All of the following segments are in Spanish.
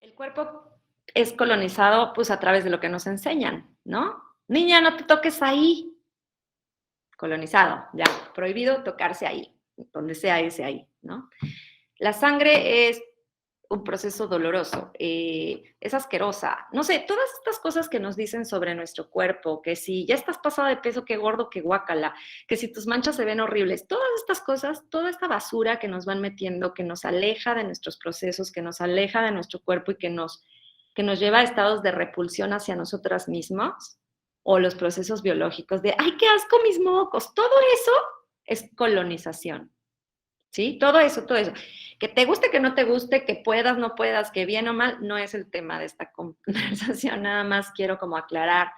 El cuerpo es colonizado, pues, a través de lo que nos enseñan, ¿no? Niña, no te toques ahí. Colonizado, ya, prohibido tocarse ahí, donde sea ese ahí, ¿no? La sangre es un proceso doloroso, es asquerosa. No sé, todas estas cosas que nos dicen sobre nuestro cuerpo, que si ya estás pasado de peso, qué gordo, qué guácala, que si tus manchas se ven horribles, todas estas cosas, toda esta basura que nos van metiendo, que nos aleja de nuestros procesos, que nos aleja de nuestro cuerpo y que nos lleva a estados de repulsión hacia nosotras mismas, o los procesos biológicos de, ay, qué asco mis mocos, todo eso es colonización. ¿Sí? Todo eso. Que te guste, que no te guste, que puedas, no puedas, que bien o mal, no es el tema de esta conversación. Nada más quiero como aclarar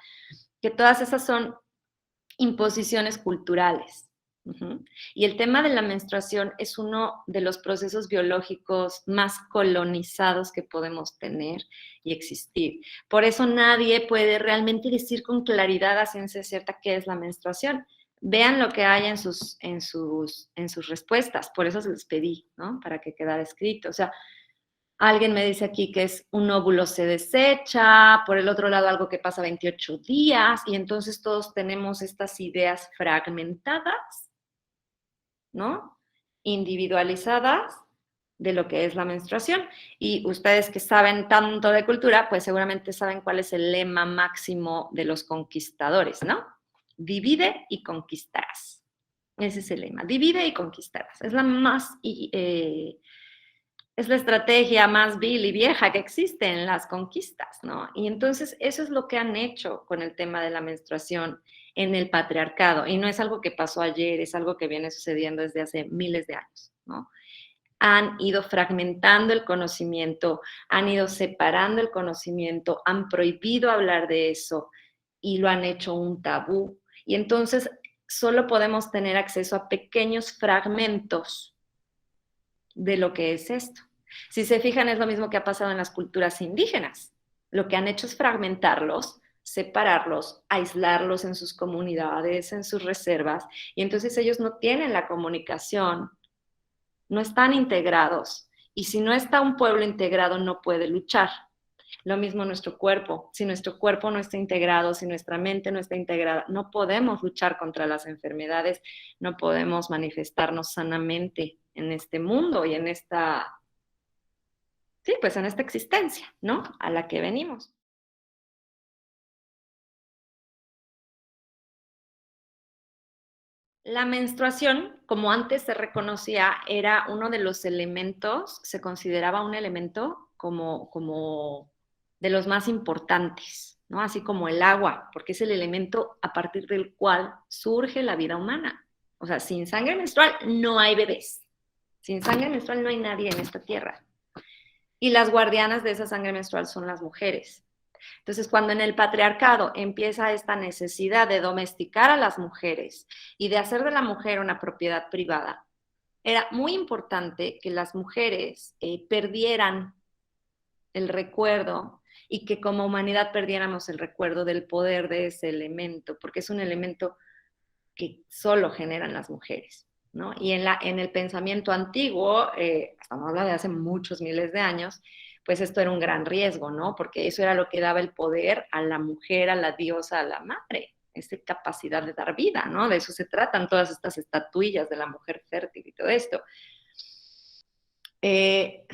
que todas esas son imposiciones culturales. Uh-huh. Y el tema de la menstruación es uno de los procesos biológicos más colonizados que podemos tener y existir. Por eso nadie puede realmente decir con claridad a ciencia cierta qué es la menstruación. Vean lo que hay en sus respuestas, por eso se los pedí, ¿no? Para que quedara escrito. O sea, alguien me dice aquí que es un óvulo se desecha, por el otro lado algo que pasa 28 días, y entonces todos tenemos estas ideas fragmentadas, ¿no? Individualizadas de lo que es la menstruación. Y ustedes que saben tanto de cultura, pues seguramente saben cuál es el lema máximo de los conquistadores, ¿no? Divide y conquistarás. Ese es el lema, divide y conquistarás. Es la más es la estrategia más vil y vieja que existe en las conquistas, ¿no? Y entonces eso es lo que han hecho con el tema de la menstruación en el patriarcado. Y no es algo que pasó ayer, es algo que viene sucediendo desde hace miles de años, ¿no? Han ido fragmentando el conocimiento, han ido separando el conocimiento, han prohibido hablar de eso y lo han hecho un tabú. Y entonces solo podemos tener acceso a pequeños fragmentos de lo que es esto. Si se fijan, es lo mismo que ha pasado en las culturas indígenas. Lo que han hecho es fragmentarlos, separarlos, aislarlos en sus comunidades, en sus reservas, y entonces ellos no tienen la comunicación, no están integrados. Y si no está un pueblo integrado, no puede luchar. Lo mismo nuestro cuerpo. Si nuestro cuerpo no está integrado, si nuestra mente no está integrada, no podemos luchar contra las enfermedades, no podemos manifestarnos sanamente en este mundo y en esta, sí, pues en esta existencia, ¿no? A la que venimos. La menstruación, como antes se reconocía, era uno de los elementos, se consideraba un elemento como de los más importantes, ¿no? Así como el agua, porque es el elemento a partir del cual surge la vida humana. O sea, sin sangre menstrual no hay bebés. Sin sangre menstrual no hay nadie en esta tierra. Y las guardianas de esa sangre menstrual son las mujeres. Entonces, cuando en el patriarcado empieza esta necesidad de domesticar a las mujeres y de hacer de la mujer una propiedad privada, era muy importante que las mujeres perdieran el recuerdo y que como humanidad perdiéramos el recuerdo del poder de ese elemento, porque es un elemento que solo generan las mujeres, ¿no? Y en el pensamiento antiguo, estamos hablando de hace muchos miles de años, pues esto era un gran riesgo, ¿no? Porque eso era lo que daba el poder a la mujer, a la diosa, a la madre, esa capacidad de dar vida, ¿no? De eso se tratan todas estas estatuillas de la mujer fértil y todo esto. Eh,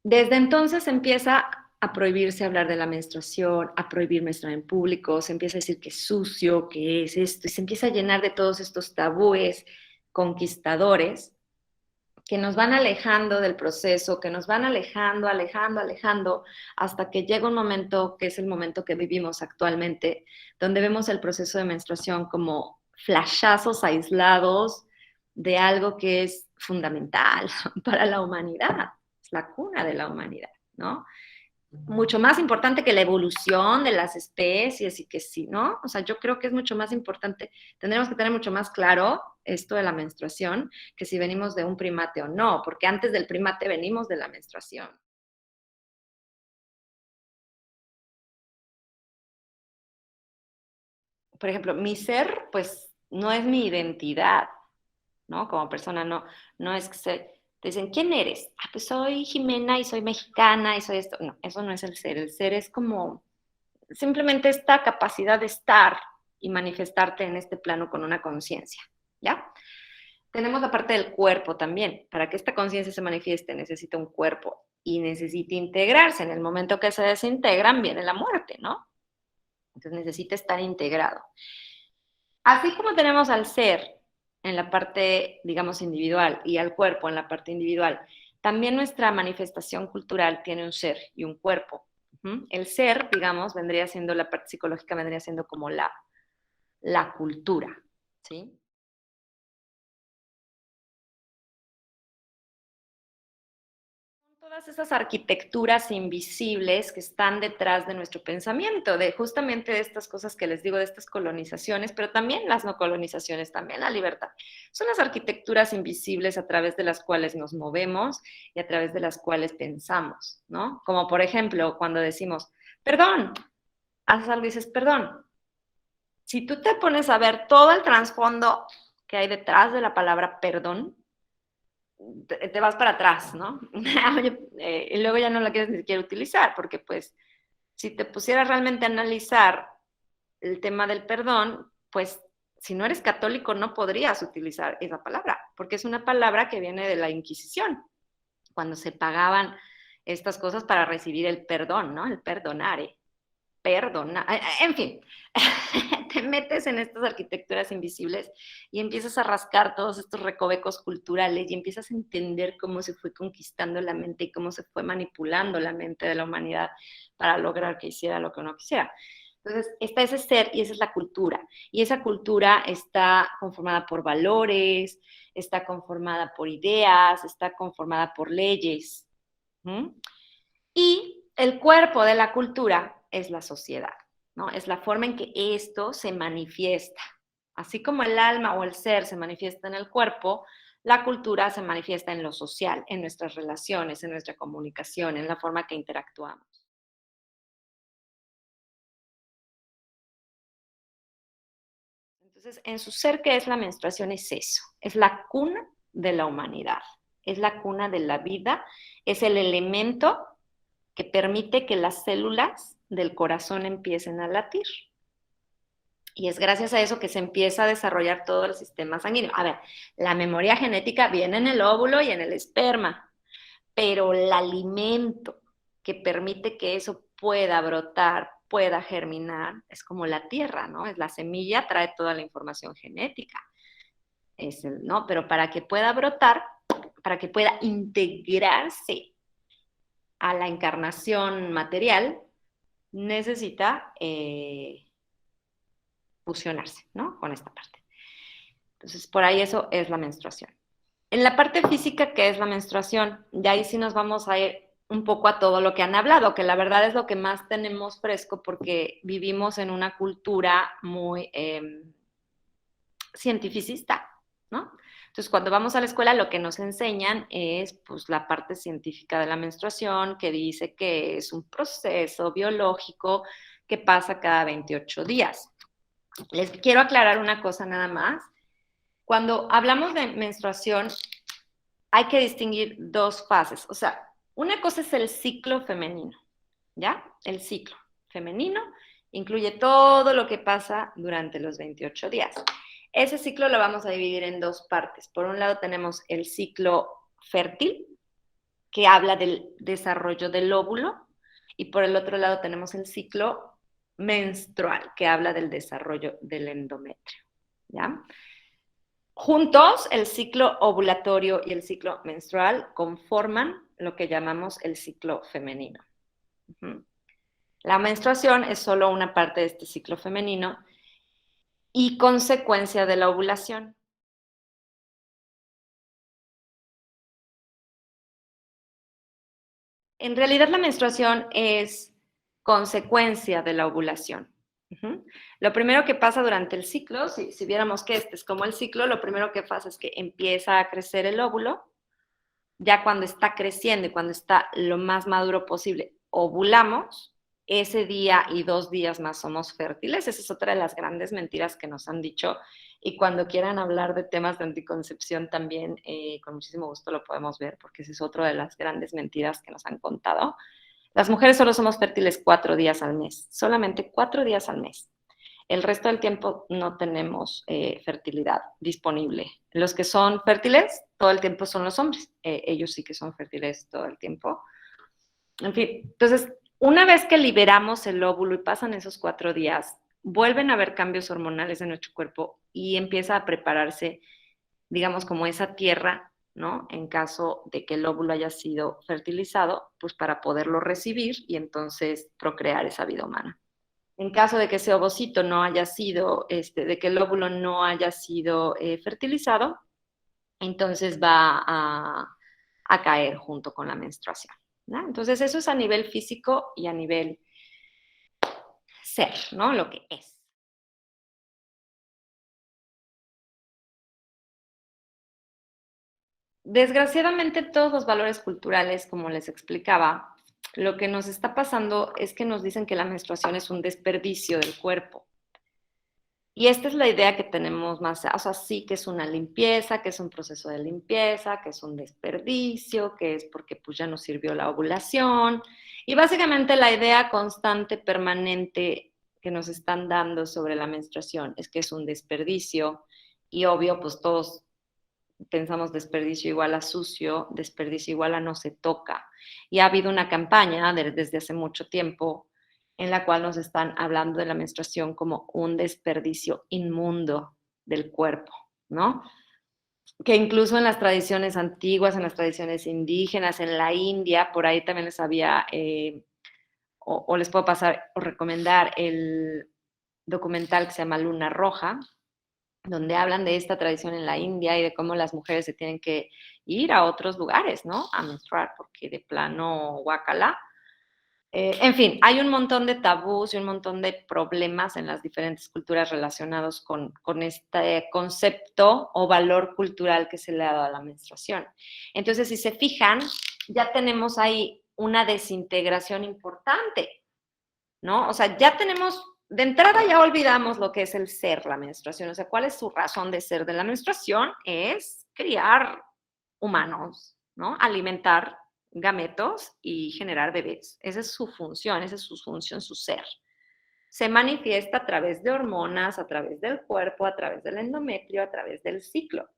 Desde entonces empieza a prohibirse hablar de la menstruación, a prohibir menstruar en público, se empieza a decir que es sucio, que es esto, y se empieza a llenar de todos estos tabúes conquistadores que nos van alejando del proceso, que nos van alejando, hasta que llega un momento, que es el momento que vivimos actualmente, donde vemos el proceso de menstruación como flashazos aislados de algo que es fundamental para la humanidad, es la cuna de la humanidad, ¿no? Mucho más importante que la evolución de las especies y que sí, ¿no? O sea, yo creo que es mucho más importante, tendremos que tener mucho más claro esto de la menstruación, que si venimos de un primate o no, porque antes del primate venimos de la menstruación. Por ejemplo, mi ser, pues, no es mi identidad, ¿no? Como persona, no es que Te dicen, ¿quién eres? Ah, pues soy Jimena y soy mexicana y soy esto. No, eso no es el ser. El ser es como simplemente esta capacidad de estar y manifestarte en este plano con una conciencia, ¿ya? Tenemos la parte del cuerpo también. Para que esta conciencia se manifieste necesita un cuerpo y necesita integrarse. En el momento que se desintegran viene la muerte, ¿no? Entonces necesita estar integrado. Así como tenemos al ser en la parte, digamos, individual y al cuerpo en la parte individual, también nuestra manifestación cultural tiene un ser y un cuerpo. El ser, digamos, vendría siendo la parte psicológica, vendría siendo como la cultura, ¿sí? Todas esas arquitecturas invisibles que están detrás de nuestro pensamiento, de justamente de estas cosas que les digo, de estas colonizaciones, pero también las no colonizaciones, también la libertad. Son las arquitecturas invisibles a través de las cuales nos movemos y a través de las cuales pensamos, ¿no? Como por ejemplo, cuando decimos, perdón, haces algo y dices, perdón. Si tú te pones a ver todo el trasfondo que hay detrás de la palabra perdón, te vas para atrás, ¿no? Y luego ya no la quieres ni siquiera utilizar, porque pues si te pusieras realmente a analizar el tema del perdón, pues si no eres católico no podrías utilizar esa palabra, porque es una palabra que viene de la Inquisición, cuando se pagaban estas cosas para recibir el perdón, ¿no? El perdonare. Perdona, en fin, te metes en estas arquitecturas invisibles y empiezas a rascar todos estos recovecos culturales y empiezas a entender cómo se fue conquistando la mente y cómo se fue manipulando la mente de la humanidad para lograr que hiciera lo que uno quisiera. Entonces, está ese ser y esa es la cultura. Y esa cultura está conformada por valores, está conformada por ideas, está conformada por leyes. ¿Mm? Y el cuerpo de la cultura es la sociedad, ¿no? Es la forma en que esto se manifiesta. Así como el alma o el ser se manifiesta en el cuerpo, la cultura se manifiesta en lo social, en nuestras relaciones, en nuestra comunicación, en la forma que interactuamos. Entonces, en su ser, ¿qué es la menstruación? Es eso, es la cuna de la humanidad, es la cuna de la vida, es el elemento que permite que las células del corazón empiecen a latir. Y es gracias a eso que se empieza a desarrollar todo el sistema sanguíneo. A ver, la memoria genética viene en el óvulo y en el esperma, pero el alimento que permite que eso pueda brotar, pueda germinar, es como la tierra, ¿no? Es la semilla, trae toda la información genética. ¿No? Pero para que pueda brotar, para que pueda integrarse a la encarnación material, necesita fusionarse, ¿no? Con esta parte. Entonces, por ahí eso es la menstruación. En la parte física, ¿qué es la menstruación? Ya ahí sí nos vamos a ir un poco a todo lo que han hablado, que la verdad es lo que más tenemos fresco porque vivimos en una cultura muy cientificista, ¿no? Entonces, cuando vamos a la escuela, lo que nos enseñan es pues, la parte científica de la menstruación, que dice que es un proceso biológico que pasa cada 28 días. Les quiero aclarar una cosa nada más. Cuando hablamos de menstruación, hay que distinguir dos fases. O sea, una cosa es el ciclo femenino, ¿ya? El ciclo femenino incluye todo lo que pasa durante los 28 días. Ese ciclo lo vamos a dividir en dos partes. Por un lado tenemos el ciclo fértil, que habla del desarrollo del óvulo, y por el otro lado tenemos el ciclo menstrual, que habla del desarrollo del endometrio, ¿ya? Juntos, el ciclo ovulatorio y el ciclo menstrual conforman lo que llamamos el ciclo femenino. La menstruación es solo una parte de este ciclo femenino y consecuencia de la ovulación. En realidad la menstruación es consecuencia de la ovulación. Lo primero que pasa durante el ciclo, si viéramos que este es como el ciclo, lo primero que pasa es que empieza a crecer el óvulo, ya cuando está creciendo y cuando está lo más maduro posible, ovulamos, ese día y 2 días más somos fértiles. Esa es otra de las grandes mentiras que nos han dicho. Y cuando quieran hablar de temas de anticoncepción también, con muchísimo gusto lo podemos ver, porque esa es otra de las grandes mentiras que nos han contado. Las mujeres solo somos fértiles 4 días al mes, solamente 4 días al mes. El resto del tiempo no tenemos fertilidad disponible. Los que son fértiles todo el tiempo son los hombres. Ellos sí que son fértiles todo el tiempo. En fin, entonces, una vez que liberamos el óvulo y pasan esos 4 días, vuelven a haber cambios hormonales en nuestro cuerpo y empieza a prepararse, digamos, como esa tierra, ¿no? En caso de que el óvulo haya sido fertilizado, pues para poderlo recibir y entonces procrear esa vida humana. En caso de que ese ovocito no haya sido, de que el óvulo no haya sido fertilizado, entonces va a caer junto con la menstruación, ¿no? Entonces eso es a nivel físico y a nivel ser, ¿no? Lo que es. Desgraciadamente todos los valores culturales, como les explicaba, lo que nos está pasando es que nos dicen que la menstruación es un desperdicio del cuerpo. Y esta es la idea que tenemos más, o sea, sí que es una limpieza, que es un proceso de limpieza, que es un desperdicio, que es porque pues ya no sirvió la ovulación. Y básicamente la idea constante, permanente que nos están dando sobre la menstruación es que es un desperdicio. Y obvio, pues todos pensamos desperdicio igual a sucio, desperdicio igual a no se toca. Y ha habido una campaña desde hace mucho tiempo en la cual nos están hablando de la menstruación como un desperdicio inmundo del cuerpo, ¿no? Que incluso en las tradiciones antiguas, en las tradiciones indígenas, en la India, por ahí también les había, o les puedo pasar o recomendar el documental que se llama Luna Roja, donde hablan de esta tradición en la India y de cómo las mujeres se tienen que ir a otros lugares, ¿no? A menstruar, porque de plano guacala. En fin, hay un montón de tabús y un montón de problemas en las diferentes culturas relacionados con este concepto o valor cultural que se le ha dado a la menstruación. Entonces, si se fijan, ya tenemos ahí una desintegración importante, ¿no? O sea, ya tenemos, de entrada ya olvidamos lo que es el ser, la menstruación. O sea, ¿cuál es su razón de ser de la menstruación? Es criar humanos, ¿no? Alimentar gametos y generar bebés. Esa es su función, esa es su función, su ser. Se manifiesta a través de hormonas, a través del cuerpo, a través del endometrio, a través del ciclo.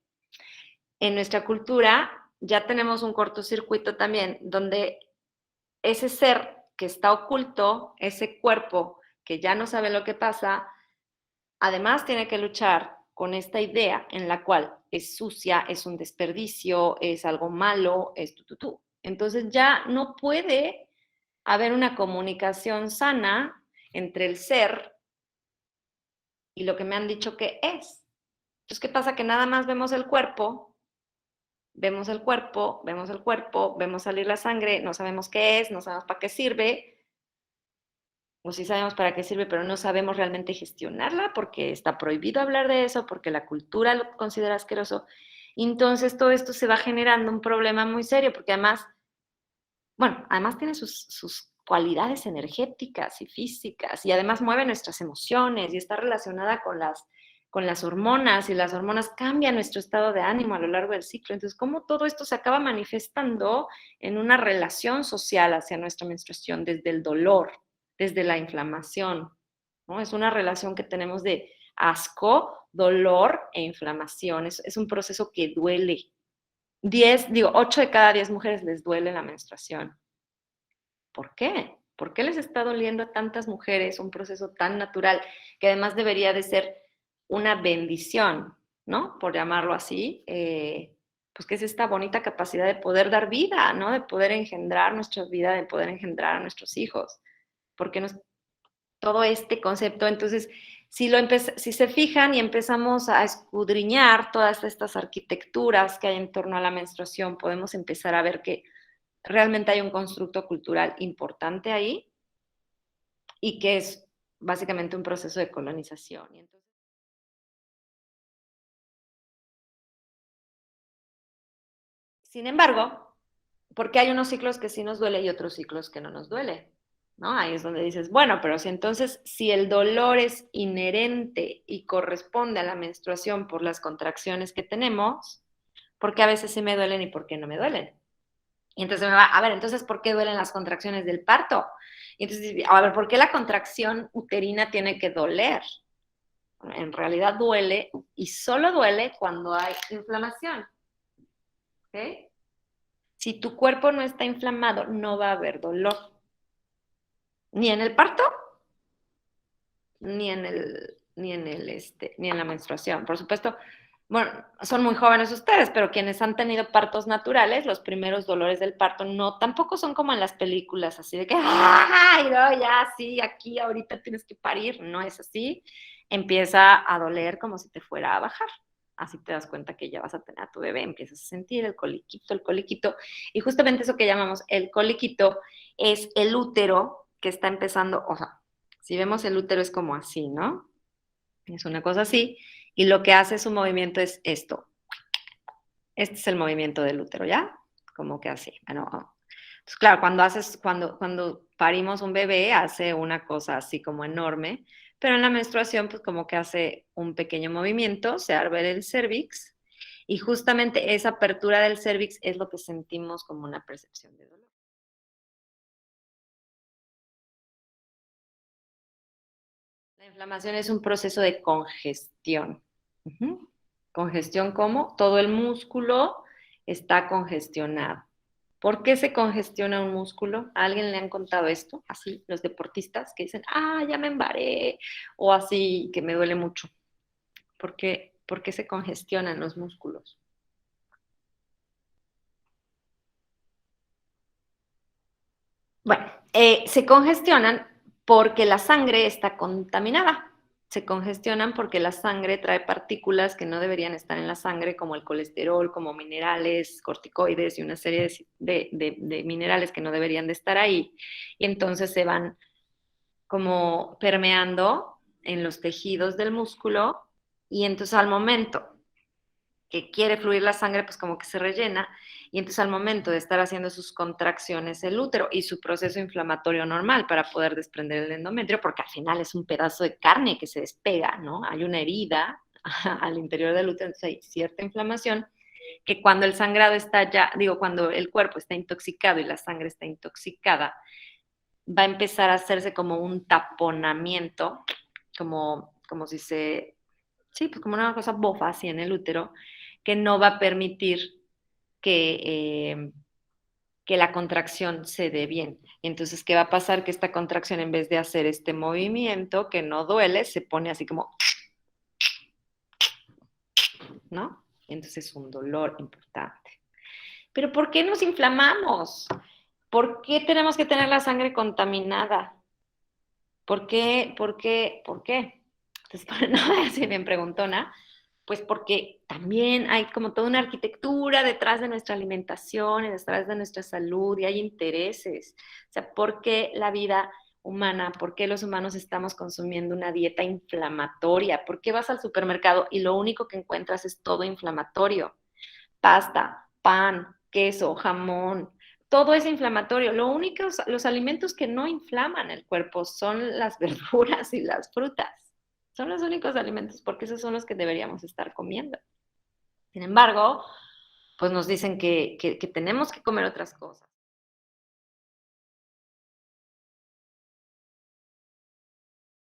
En nuestra cultura ya tenemos un cortocircuito también donde ese ser que está oculto, ese cuerpo que ya no sabe lo que pasa, además tiene que luchar con esta idea en la cual es sucia, es un desperdicio, es algo malo, es tú. Entonces ya no puede haber una comunicación sana entre el ser y lo que me han dicho que es. Entonces, ¿qué pasa? Que nada más vemos el cuerpo, vemos el cuerpo, vemos el cuerpo, vemos salir la sangre, no sabemos qué es, no sabemos para qué sirve, o sí sabemos para qué sirve, pero no sabemos realmente gestionarla porque está prohibido hablar de eso, porque la cultura lo considera asqueroso. Entonces todo esto se va generando un problema muy serio, porque además, bueno, además tiene sus cualidades energéticas y físicas, y además mueve nuestras emociones y está relacionada con las hormonas, y las hormonas cambian nuestro estado de ánimo a lo largo del ciclo. Entonces, ¿cómo todo esto se acaba manifestando en una relación social hacia nuestra menstruación desde el dolor, desde la inflamación, ¿no? Es una relación que tenemos de asco, dolor e inflamación. Es un proceso que duele. 8 de cada 10 mujeres les duele la menstruación. ¿Por qué? ¿Por qué les está doliendo a tantas mujeres un proceso tan natural que además debería de ser una bendición, ¿no? Por llamarlo así, pues que es esta bonita capacidad de poder dar vida, ¿no? De poder engendrar nuestra vida, de poder engendrar a nuestros hijos. Porque nos, todo este concepto, entonces, si se fijan y empezamos a escudriñar todas estas arquitecturas que hay en torno a la menstruación, podemos empezar a ver que realmente hay un constructo cultural importante ahí y que es básicamente un proceso de colonización. Y entonces, sin embargo, porque hay unos ciclos que sí nos duele y otros ciclos que no nos duele. ¿no? Ahí es donde dices, bueno, pero si entonces, si el dolor es inherente y corresponde a la menstruación por las contracciones que tenemos, ¿por qué a veces sí me duelen y por qué no me duelen? Y entonces me va, a ver, entonces, ¿por qué duelen las contracciones del parto? Y entonces, a ver, ¿por qué la contracción uterina tiene que doler? En realidad duele y solo duele cuando hay inflamación. ¿Ok? Si tu cuerpo no está inflamado, no va a haber dolor. Ni en el parto, ni en la menstruación. Por supuesto, bueno, son muy jóvenes ustedes, pero quienes han tenido partos naturales, los primeros dolores del parto no, tampoco son como en las películas, así de que, ¡ay, no, ya, sí, aquí ahorita tienes que parir! No es así. Empieza a doler como si te fuera a bajar. Así te das cuenta que ya vas a tener a tu bebé, empiezas a sentir el coliquito. Y justamente eso que llamamos el coliquito es el útero que está empezando, o sea, si vemos el útero es como así, ¿no? Es una cosa así, y lo que hace su movimiento es esto. Este es el movimiento del útero, ¿ya? Como que así. Bueno, entonces, claro, cuando parimos un bebé, hace una cosa así como enorme, pero en la menstruación, pues como que hace un pequeño movimiento, se abre el cervix, y justamente esa apertura del cervix es lo que sentimos como una percepción de dolor. La inflamación es un proceso de congestión. Ujú. Congestión como todo el músculo está congestionado. ¿Por qué se congestiona un músculo? ¿A alguien le han contado esto? Así, los deportistas que dicen, ya me embaré, o así, que me duele mucho. ¿Por qué se congestionan los músculos? Bueno, se congestionan porque la sangre está contaminada. Se congestionan porque la sangre trae partículas que no deberían estar en la sangre, como el colesterol, como minerales, corticoides y una serie de minerales que no deberían de estar ahí. Y entonces se van como permeando en los tejidos del músculo y entonces al momento que quiere fluir la sangre, pues como que se rellena, y entonces al momento de estar haciendo sus contracciones el útero y su proceso inflamatorio normal para poder desprender el endometrio, porque al final es un pedazo de carne que se despega, ¿no? Hay una herida al interior del útero, entonces hay cierta inflamación que cuando el sangrado está ya, digo, cuando el cuerpo está intoxicado y la sangre está intoxicada, va a empezar a hacerse como un taponamiento, como si se, sí, pues como una cosa bofa así en el útero, que no va a permitir que, que la contracción se dé bien. Entonces, ¿qué va a pasar? Que esta contracción, en vez de hacer este movimiento que no duele, se pone así como, ¿no? Entonces es un dolor importante. Pero ¿por qué nos inflamamos? ¿Por qué tenemos que tener la sangre contaminada? ¿Por qué? ¿Por qué? ¿Por qué? Entonces, no, así bien preguntona, pues porque también hay como toda una arquitectura detrás de nuestra alimentación y detrás de nuestra salud y hay intereses. O sea, ¿por qué la vida humana, por qué los humanos estamos consumiendo una dieta inflamatoria? ¿Por qué vas al supermercado y lo único que encuentras es todo inflamatorio? Pasta, pan, queso, jamón, todo es inflamatorio. Lo único, los alimentos que no inflaman el cuerpo son las verduras y las frutas. Son los únicos alimentos porque esos son los que deberíamos estar comiendo. Sin embargo, pues nos dicen que tenemos que comer otras cosas.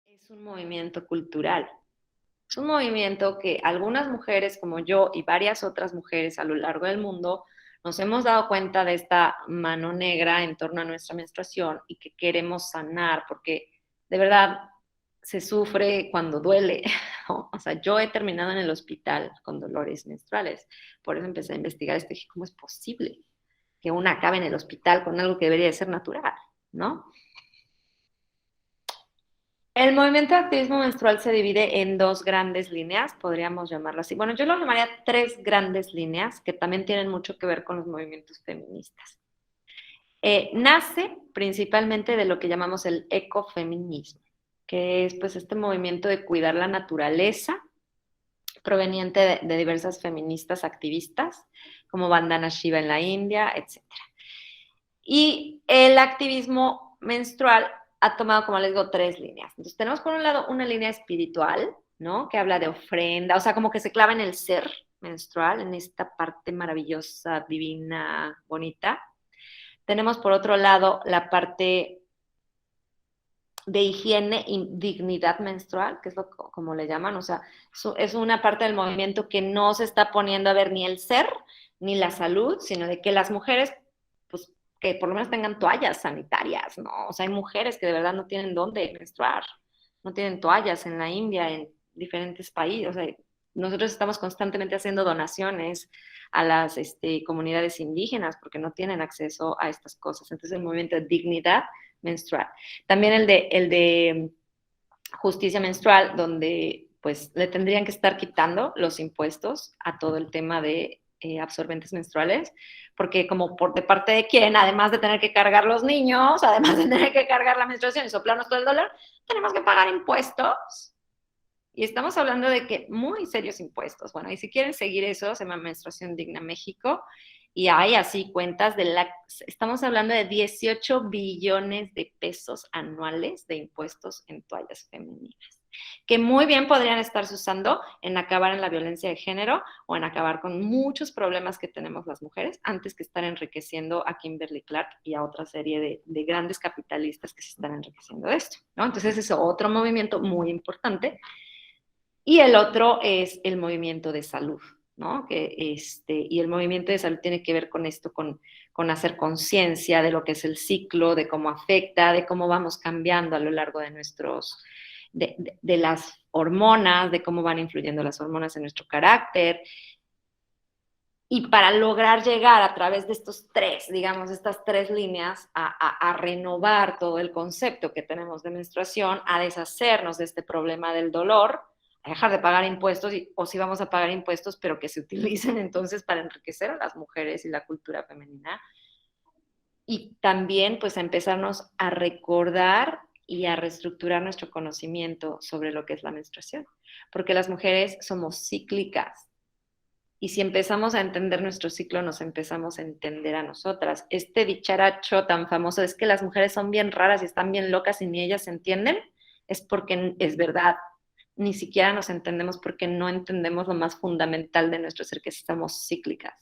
Es un movimiento cultural. Es un movimiento que algunas mujeres como yo y varias otras mujeres a lo largo del mundo nos hemos dado cuenta de esta mano negra en torno a nuestra menstruación y que queremos sanar porque de verdad se sufre cuando duele. O sea, yo he terminado en el hospital con dolores menstruales. Por eso empecé a investigar esto y dije, ¿cómo es posible que una acabe en el hospital con algo que debería de ser natural? ¿No? El movimiento de activismo menstrual se divide en dos grandes líneas, podríamos llamarlo así. Bueno, yo lo llamaría tres grandes líneas que también tienen mucho que ver con los movimientos feministas. Nace principalmente de lo que llamamos el ecofeminismo, que es pues este movimiento de cuidar la naturaleza proveniente de diversas feministas activistas, como Vandana Shiva en la India, etc. Y el activismo menstrual ha tomado, como les digo, 3 líneas. Entonces, tenemos por un lado una línea espiritual, ¿no? Que habla de ofrenda, o sea, como que se clava en el ser menstrual, en esta parte maravillosa, divina, bonita. Tenemos por otro lado la parte de higiene y dignidad menstrual, que es lo como le llaman, o sea, es una parte del movimiento que no se está poniendo a ver ni el ser ni la salud, sino de que las mujeres, pues, que por lo menos tengan toallas sanitarias, ¿no? O sea, hay mujeres que de verdad no tienen dónde menstruar, no tienen toallas en la India, en diferentes países, o sea, nosotros estamos constantemente haciendo donaciones a las comunidades indígenas porque no tienen acceso a estas cosas. Entonces, el movimiento de dignidad menstrual. También el de justicia menstrual, donde pues le tendrían que estar quitando los impuestos a todo el tema de absorbentes menstruales, porque como por de parte de quién, además de tener que cargar los niños, además de tener que cargar la menstruación y soplarnos todo el dólar, tenemos que pagar impuestos. Y estamos hablando de que muy serios impuestos. Bueno, y si quieren seguir eso, se llama Menstruación Digna México. Y hay así cuentas estamos hablando de 18 billones de pesos anuales de impuestos en toallas femeninas, que muy bien podrían estarse usando en acabar en la violencia de género o en acabar con muchos problemas que tenemos las mujeres, antes que estar enriqueciendo a Kimberly Clark y a otra serie de grandes capitalistas que se están enriqueciendo de esto, ¿no? Entonces es otro movimiento muy importante. Y el otro es el movimiento de salud, ¿no? Y el movimiento de salud tiene que ver con esto, con hacer conciencia de lo que es el ciclo, de cómo afecta, de cómo vamos cambiando a lo largo de de las hormonas, de cómo van influyendo las hormonas en nuestro carácter. Y para lograr llegar a través de estos tres, digamos, estas 3 líneas, a renovar todo el concepto que tenemos de menstruación, a deshacernos de este problema del dolor, a dejar de pagar impuestos, o si vamos a pagar impuestos, pero que se utilicen entonces para enriquecer a las mujeres y la cultura femenina. Y también pues a empezarnos a recordar y a reestructurar nuestro conocimiento sobre lo que es la menstruación, porque las mujeres somos cíclicas. Y si empezamos a entender nuestro ciclo, nos empezamos a entender a nosotras. Este dicharacho tan famoso es que las mujeres son bien raras y están bien locas y ni ellas se entienden, es porque es verdad. Ni siquiera nos entendemos porque no entendemos lo más fundamental de nuestro ser, que somos cíclicas.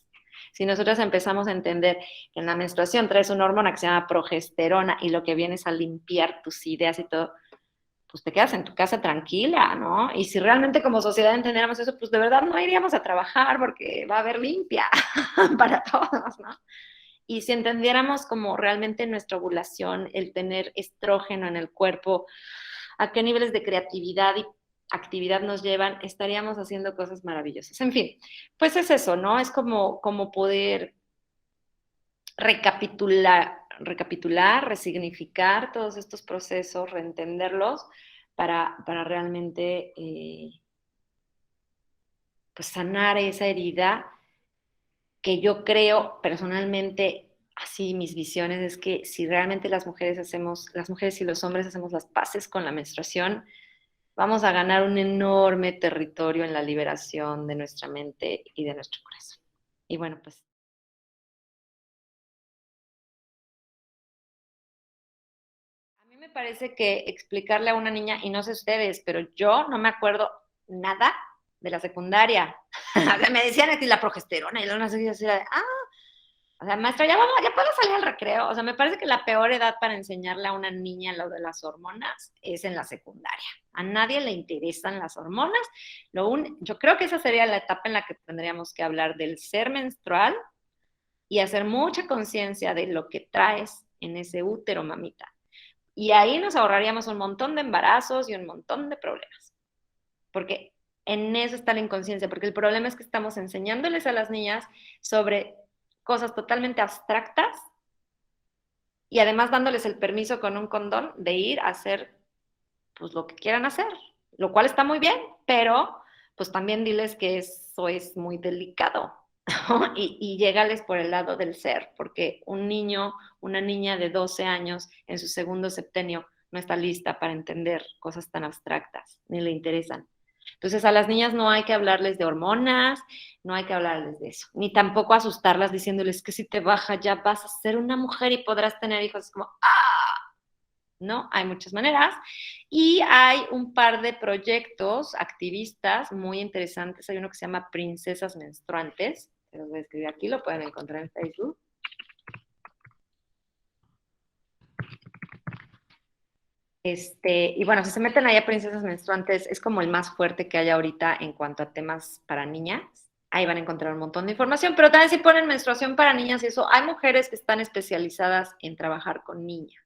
Si nosotras empezamos a entender que en la menstruación traes una hormona que se llama progesterona y lo que viene es a limpiar tus ideas y todo, pues te quedas en tu casa tranquila, ¿no? Y si realmente como sociedad entendiéramos eso, pues de verdad no iríamos a trabajar porque va a haber limpia para todos, ¿no? Y si entendiéramos como realmente nuestra ovulación, el tener estrógeno en el cuerpo, a qué niveles de creatividad y actividad nos llevan, estaríamos haciendo cosas maravillosas. En fin, pues es eso, ¿no? Es como poder recapitular, resignificar todos estos procesos, reentenderlos para realmente pues sanar esa herida que yo creo personalmente, así mis visiones, es que si realmente las mujeres y los hombres hacemos las paces con la menstruación, vamos a ganar un enorme territorio en la liberación de nuestra mente y de nuestro corazón. Y bueno, pues a mí me parece que explicarle a una niña, y no sé ustedes, pero yo no me acuerdo nada de la secundaria. Me decían que la progesterona y una serie de, o sea, maestra, ya puedo salir al recreo. O sea, me parece que la peor edad para enseñarle a una niña lo de las hormonas es en la secundaria. A nadie le interesan las hormonas. Yo creo que esa sería la etapa en la que tendríamos que hablar del ser menstrual y hacer mucha conciencia de lo que traes en ese útero, mamita. Y ahí nos ahorraríamos un montón de embarazos y un montón de problemas. Porque en eso está la inconsciencia, porque el problema es que estamos enseñándoles a las niñas sobre cosas totalmente abstractas y además dándoles el permiso con un condón de ir a hacer pues lo que quieran hacer, lo cual está muy bien, pero pues también diles que eso es muy delicado, ¿no? Y llégales por el lado del ser, porque un niño, una niña de 12 años en su segundo septenio no está lista para entender cosas tan abstractas, ni le interesan. Entonces a las niñas no hay que hablarles de hormonas, no hay que hablarles de eso, ni tampoco asustarlas diciéndoles que si te baja ya vas a ser una mujer y podrás tener hijos. Es como, ¡ah! ¿no? Hay muchas maneras. Y hay un par de proyectos activistas muy interesantes. Hay uno que se llama Princesas Menstruantes. Se los voy a escribir aquí, lo pueden encontrar en Facebook. Y bueno, si se meten ahí a Princesas Menstruantes, es como el más fuerte que hay ahorita en cuanto a temas para niñas. Ahí van a encontrar un montón de información, pero también si ponen menstruación para niñas y eso, hay mujeres que están especializadas en trabajar con niñas.